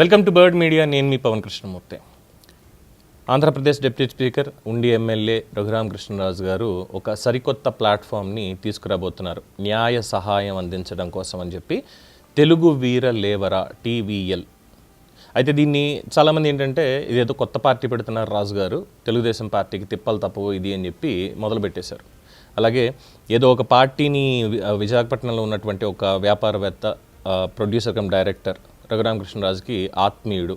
Welcome to bird media. నేను మీ Pawan Krishnamurthy. Andhra Pradesh deputy speaker ఉండి MLA Raghurama Krishnaraju గారు ఒక సరికొత్త ప్లాట్ఫామ్ని తీసుకురాబోతున్నారు. న్యాయ సహాయం అందించడం కోసం అని చెప్పి తెలుగు వీర లేవరా TVL. అయితే దీన్ని చాలామంది ఏంటంటే ఇదేదో కొత్త పార్టీ పెడుతున్నారు రాజు గారు, తెలుగుదేశం పార్టీకి తిప్పలు తప్పవు ఇది అని చెప్పి మొదలుపెట్టేశారు. అలాగే ఏదో ఒక పార్టీని విశాఖపట్నంలో ఉన్నటువంటి ఒక వ్యాపారవేత్త, ప్రొడ్యూసర్ కమ్ డైరెక్టర్ రఘురామ కృష్ణరాజుకి ఆత్మీయుడు,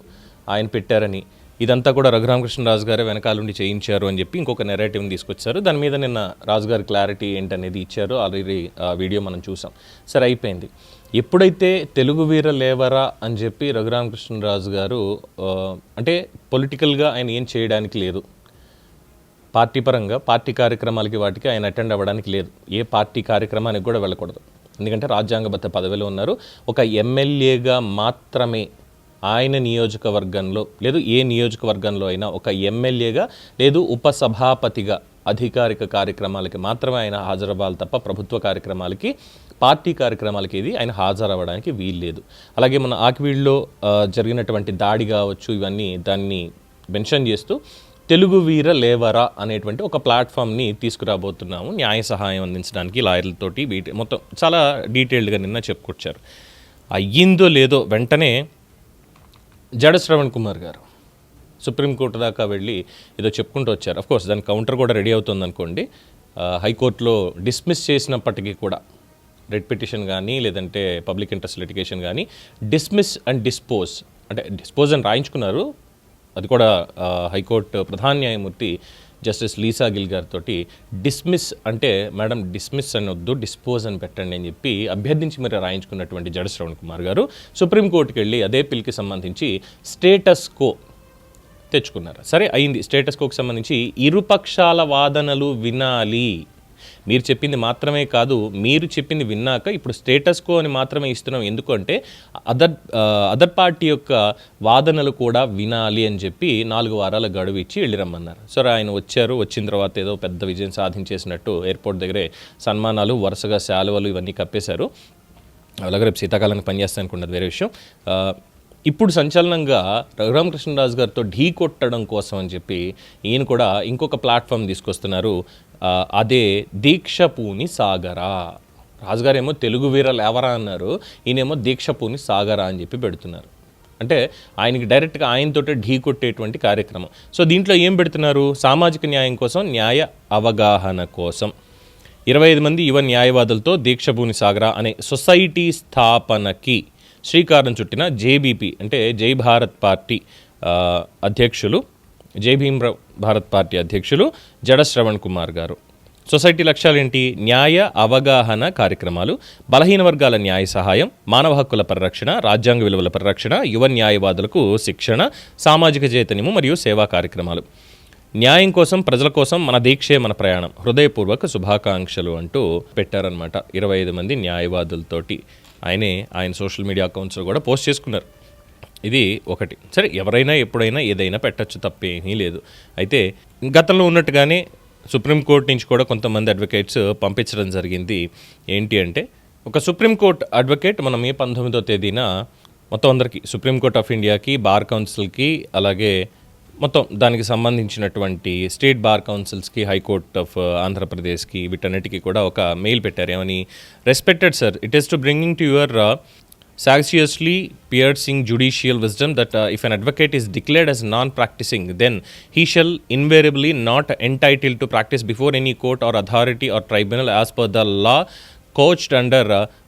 ఆయన పెట్టారని, ఇదంతా కూడా రఘురామ కృష్ణరాజు గారే వెనకాలండి చేయించారు అని చెప్పి ఇంకొక నెరేటివ్ని తీసుకొచ్చారు. దాని మీద నిన్న రాజుగారి క్లారిటీ ఏంటనేది ఇచ్చారు. ఆల్రెడీ వీడియో మనం చూసాం. సరే, అయిపోయింది. ఎప్పుడైతే తెలుగు వీర లేవరా అని చెప్పి రఘురామ కృష్ణరాజు గారు అంటే పొలిటికల్గా ఆయన ఏం చేయడానికి లేదు, పార్టీ పరంగా పార్టీ కార్యక్రమాలకి వాటికి ఆయన అటెండ్ అవ్వడానికి లేదు, ఏ పార్టీ కార్యక్రమానికి కూడా వెళ్ళకూడదు, ఎందుకంటే రాజ్యాంగబద్ధ పదవిలో ఉన్నారు. ఒక ఎమ్మెల్యేగా మాత్రమే ఆయన నియోజకవర్గంలో, లేదు ఏ నియోజకవర్గంలో అయినా ఒక ఎమ్మెల్యేగా, లేదు ఉపసభాపతిగా అధికారిక కార్యక్రమాలకి మాత్రమే ఆయన హాజరవ్వాలి తప్ప ప్రభుత్వ కార్యక్రమాలకి, పార్టీ కార్యక్రమాలకి ఇది ఆయన హాజరవ్వడానికి వీల్లేదు. అలాగే మన ఆకివీడులో జరిగినటువంటి దాడి కావచ్చు, ఇవన్నీ దాన్ని మెన్షన్ చేస్తూ తెలుగు వీర లేవరా అనేటువంటి ఒక ప్లాట్ఫామ్ని తీసుకురాబోతున్నాము న్యాయ సహాయం అందించడానికి లాయర్లతోటి. మొత్తం చాలా డీటెయిల్డ్గా నిన్న చెప్పుకొచ్చారు. అయ్యిందో లేదో వెంటనే జడ శ్రవణ్ కుమార్ గారు సుప్రీంకోర్టు దాకా వెళ్ళి ఏదో చెప్పుకుంటూ వచ్చారు. అఫ్కోర్స్ దాని కౌంటర్ కూడా రెడీ అవుతుంది అనుకోండి. హైకోర్టులో డిస్మిస్ చేసినప్పటికీ కూడా రెడ్ పిటిషన్ కానీ లేదంటే పబ్లిక్ ఇంట్రెస్ట్ లిటిగేషన్ కానీ డిస్మిస్ అండ్ డిస్పోజ్, అంటే డిస్పోజ్ అని రాయించుకున్నారు. అది కూడా హైకోర్టు ప్రధాన న్యాయమూర్తి జస్టిస్ లీసా గిల్ గారితో డిస్మిస్ అంటే మేడం డిస్మిస్ అని వద్దు, డిస్పోజ్ అని పెట్టండి అని చెప్పి అభ్యర్థించి మరి రాయించుకున్నటువంటి జడ శ్రవణ్ కుమార్ గారు సుప్రీంకోర్టుకి వెళ్ళి అదే పిల్కి సంబంధించి స్టేటస్ కో తెచ్చుకున్నారు. సరే, అయింది. స్టేటస్ కోకి సంబంధించి ఇరుపక్షాల వాదనలు వినాలి, మీరు చెప్పింది మాత్రమే కాదు, మీరు చెప్పింది విన్నాక ఇప్పుడు స్టేటస్ కో అని మాత్రమే ఇస్తున్నాం, ఎందుకంటే అదర్ పార్టీ యొక్క వాదనలు కూడా వినాలి అని చెప్పి 4 వారాల గడువు ఇచ్చి వెళ్ళి రమ్మన్నారు. సరే, ఆయన వచ్చారు. వచ్చిన తర్వాత ఏదో పెద్ద విజయం సాధించేసినట్టు ఎయిర్పోర్ట్ దగ్గరే సన్మానాలు, వరుసగా శాలువలు ఇవన్నీ కప్పేశారు. అలాగే రేపు శీతాకాలానికి పనిచేస్తానుకున్నది వేరే విషయం. ఇప్పుడు సంచలనంగా రఘురామ కృష్ణరాజు గారితో ఢీ కొట్టడం కోసం అని చెప్పి ఈయన కూడా ఇంకొక ప్లాట్ఫామ్ తీసుకొస్తున్నారు. అదే దీక్షపూని సాగరా. రాజుగారేమో తెలుగు వీర లేవరా అన్నారు, ఈయనేమో దీక్షపూని సాగరా అని చెప్పి పెడుతున్నారు. అంటే ఆయనకి డైరెక్ట్గా ఆయనతోటే ఢీ కొట్టేటువంటి కార్యక్రమం. సో దీంట్లో ఏం పెడుతున్నారు? సామాజిక న్యాయం కోసం, న్యాయ అవగాహన కోసం 25 మంది యువ న్యాయవాదులతో దీక్షపూని సాగరా అనే సొసైటీ స్థాపనకి శ్రీకారం చుట్టిన JBP అంటే జై భారత్ పార్టీ అధ్యక్షులు, జై భీమ్ భారత్ పార్టీ అధ్యక్షులు జడ శ్రవణ్ కుమార్ గారు. సొసైటీ లక్ష్యాలేంటి? న్యాయ అవగాహన కార్యక్రమాలు, బలహీన వర్గాల న్యాయ సహాయం, మానవ హక్కుల పరిరక్షణ, రాజ్యాంగ విలువల పరిరక్షణ, యువ న్యాయవాదులకు శిక్షణ, సామాజిక చైతన్యము మరియు సేవా కార్యక్రమాలు. న్యాయం కోసం, ప్రజల కోసం మన దీక్షే మన ప్రయాణం, హృదయపూర్వక శుభాకాంక్షలు అంటూ పెట్టారనమాట 25 మంది న్యాయవాదులతోటి. ఆయన సోషల్ మీడియా అకౌంట్స్లో కూడా పోస్ట్ చేసుకున్నారు. ఇది ఒకటి. సరే, ఎవరైనా ఎప్పుడైనా ఏదైనా పెట్టచ్చు, తప్పేమీ లేదు. అయితే గతంలో ఉన్నట్టుగానే సుప్రీంకోర్టు నుంచి కూడా కొంతమంది అడ్వకేట్స్ పంపించడం జరిగింది. ఏంటి అంటే, ఒక సుప్రీంకోర్టు అడ్వకేట్ మన మే 19వ తేదీన మొత్తం అందరికీ, సుప్రీంకోర్టు ఆఫ్ ఇండియాకి, బార్ కౌన్సిల్కి, అలాగే మొత్తం దానికి సంబంధించినటువంటి స్టేట్ బార్ కౌన్సిల్స్కి, హైకోర్ట్ ఆఫ్ ఆంధ్రప్రదేశ్కి, వీటన్నిటికీ కూడా ఒక మెయిల్ పెట్టారు. ఏమని? Respected sir, it is to bringing to your sagaciously piercing judicial wisdom that if an advocate is declared as non-practicing, then he shall invariably not entitled to practice before any court or authority or tribunal as per the law couched under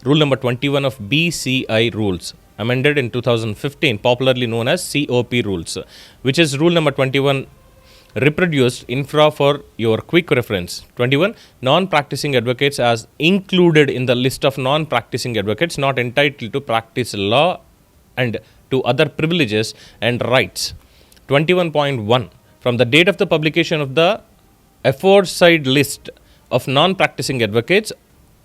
rule number 21 of BCI rules, amended in 2015, popularly known as COP rules, which is rule number 21 reproduced infra for your quick reference. 21 non-practicing advocates as included in the list of non-practicing advocates not entitled to practice law and to other privileges and rights. 21.1 from the date of the publication of the aforesaid list of non-practicing advocates,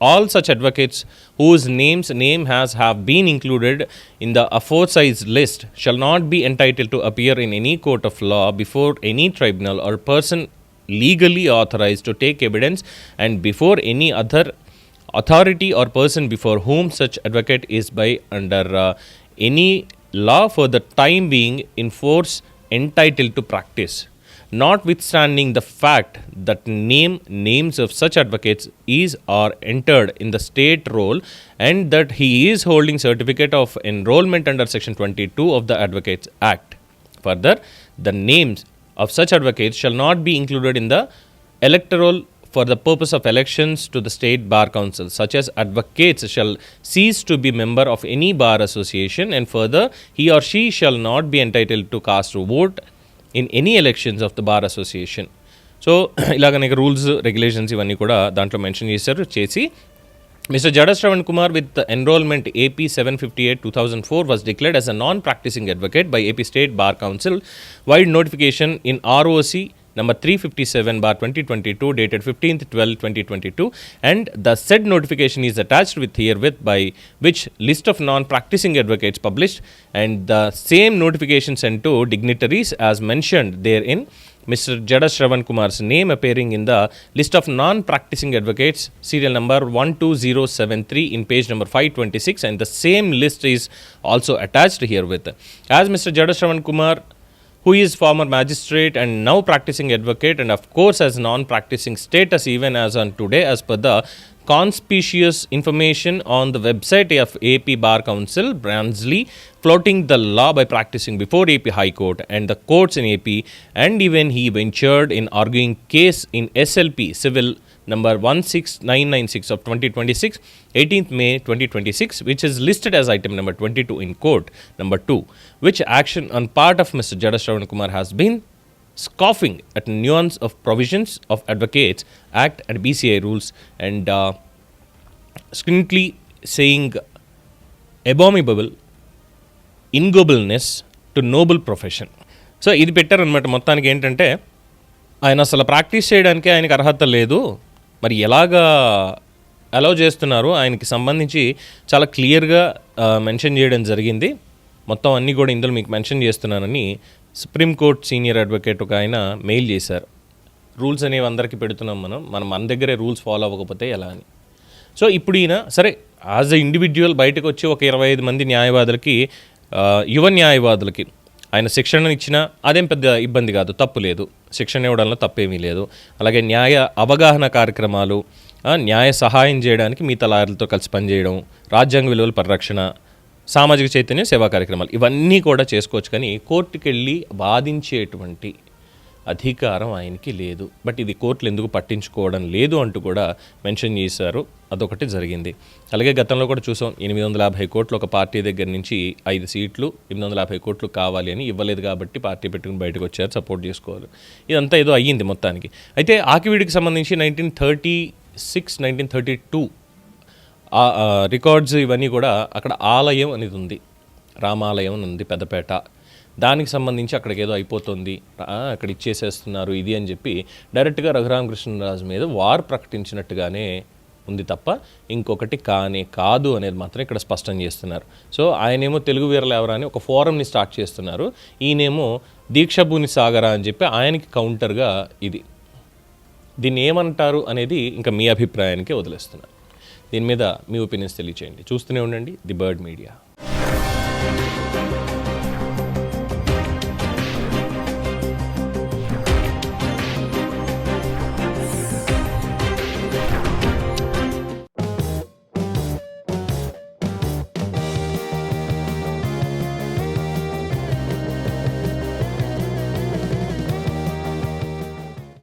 all such advocates whose name have been included in the aforesaid list shall not be entitled to appear in any court of law before any tribunal or person legally authorized to take evidence and before any other authority or person before whom such advocate is by under any law for the time being in force entitled to practice, notwithstanding the fact that names of such advocates is or entered in the state roll and that he is holding certificate of enrollment under section 22 of the Advocates Act. Further, the names of such advocates shall not be included in the electoral for the purpose of elections to the state bar council. Such as advocates shall cease to be member of any bar association, and further he or she shall not be entitled to cast a vote in any elections of the bar association. So ఇలాగ అనేక rules regulations ఇవన్నీ కూడా దాంట్లో mention చేశారు చేసి Mr. Jada Shravan Kumar with the enrollment AP 758/2004 was declared as a non-practicing advocate by AP State Bar Council. Wide notification in ROC number 357/2022 dated 15/12/2022, and the said notification is attached with herewith, by which list of non-practicing advocates published, and the same notification sent to dignitaries as mentioned therein. Mr. Jada Shravan Kumar's name appearing in the list of non-practicing advocates, serial number 12073 in page number 526, and the same list is also attached herewith. As Mr. Jada Shravan Kumar, who is former magistrate and now practicing advocate, and of course has non-practicing status even as on today, as per the conspicuous information on the website of AP Bar Council, Barnsley, floating the law by practicing before AP High Court and the courts in AP, and even he ventured in arguing case in SLP Civil number 16996 of 2026, 18th May 2026, which is listed as item number 22 in court number 2, which action on part of Mr. Jada Shravan Kumar has been scoffing at nuance of provisions of Advocates Act and BCI rules, and stringently saying abominable ignobleness to noble profession. So ఇది పెట్టారనమాట. మొత్తానికి ఏంటంటే ఆయన అసలు practice చేయడానికి ఆయనకి అర్హత లేదు, మరి ఎలాగా అలౌ చేస్తున్నారు ఆయనకి సంబంధించి చాలా క్లియర్గా మెన్షన్ చేయడం జరిగింది. మొత్తం అన్నీ కూడా ఇందులో మీకు మెన్షన్ చేస్తున్నానని సుప్రీంకోర్టు సీనియర్ అడ్వకేట్ ఒక ఆయన మెయిల్ చేశారు. రూల్స్ అనేవి అందరికీ పెడుతున్నాం మనం మన దగ్గరే రూల్స్ ఫాలో అవ్వకపోతే ఎలా అని. సో ఇప్పుడు ఈయన సరే యాజ్ ఎ ఇండివిజువల్ బయటకు వచ్చి ఒక 25 మంది న్యాయవాదులకి, యువ న్యాయవాదులకి ఆయన శిక్షణ ఇచ్చినా అదేం పెద్ద ఇబ్బంది కాదు, తప్పు లేదు, శిక్షణ ఇవ్వడంలో తప్పేమీ లేదు. అలాగే న్యాయ అవగాహన కార్యక్రమాలు, న్యాయ సహాయం చేయడానికి మిగతా లాయర్లతో కలిసి పనిచేయడం, రాజ్యాంగ విలువల పరిరక్షణ, సామాజిక చైతన్యం, సేవా కార్యక్రమాలు ఇవన్నీ కూడా చేసుకోవచ్చు. కానీ కోర్టుకు వెళ్ళి వాదించేటువంటి అధికారం ఆయనకి లేదు. బట్ ఇది కోర్టులు ఎందుకు పట్టించుకోవడం లేదు అంటూ కూడా మెన్షన్ చేశారు. అదొకటి జరిగింది. అలాగే గతంలో కూడా చూసాం, 850 కోట్లు ఒక పార్టీ దగ్గర నుంచి 5 సీట్లు 850 కోట్లు కావాలి అని ఇవ్వలేదు కాబట్టి పార్టీ పెట్టుకుని బయటకు వచ్చారు, సపోర్ట్ చేసుకోవాలి. ఇదంతా ఏదో అయ్యింది మొత్తానికి. అయితే ఆకివీడికి సంబంధించి 1936, 1932 రికార్డ్స్ ఇవన్నీ కూడా అక్కడ ఆలయం అనేది ఉంది, రామాలయం అని ఉంది పెద్దపేట. దానికి సంబంధించి అక్కడికి ఏదో అయిపోతుంది, అక్కడ ఇచ్చేసేస్తున్నారు ఇది అని చెప్పి డైరెక్ట్గా రఘురామకృష్ణరాజు మీద వార్ ప్రకటించినట్టుగానే ఉంది తప్ప ఇంకొకటి కానే కాదు అనేది మాత్రం ఇక్కడ స్పష్టం చేస్తున్నారు. సో ఆయనేమో తెలుగు వీరలు ఎవరా అని ఒక ఫోరంని స్టార్ట్ చేస్తున్నారు, ఈయనేమో దీక్షభూని సాగరా అని చెప్పి ఆయనకి కౌంటర్గా ఇది. దీన్ని ఏమంటారు అనేది ఇంకా మీ అభిప్రాయానికే వదిలేస్తున్నారు. దీని మీద మీ ఒపీనియన్స్ తెలియచేయండి. చూస్తూనే ఉండండి ది బర్డ్ మీడియా.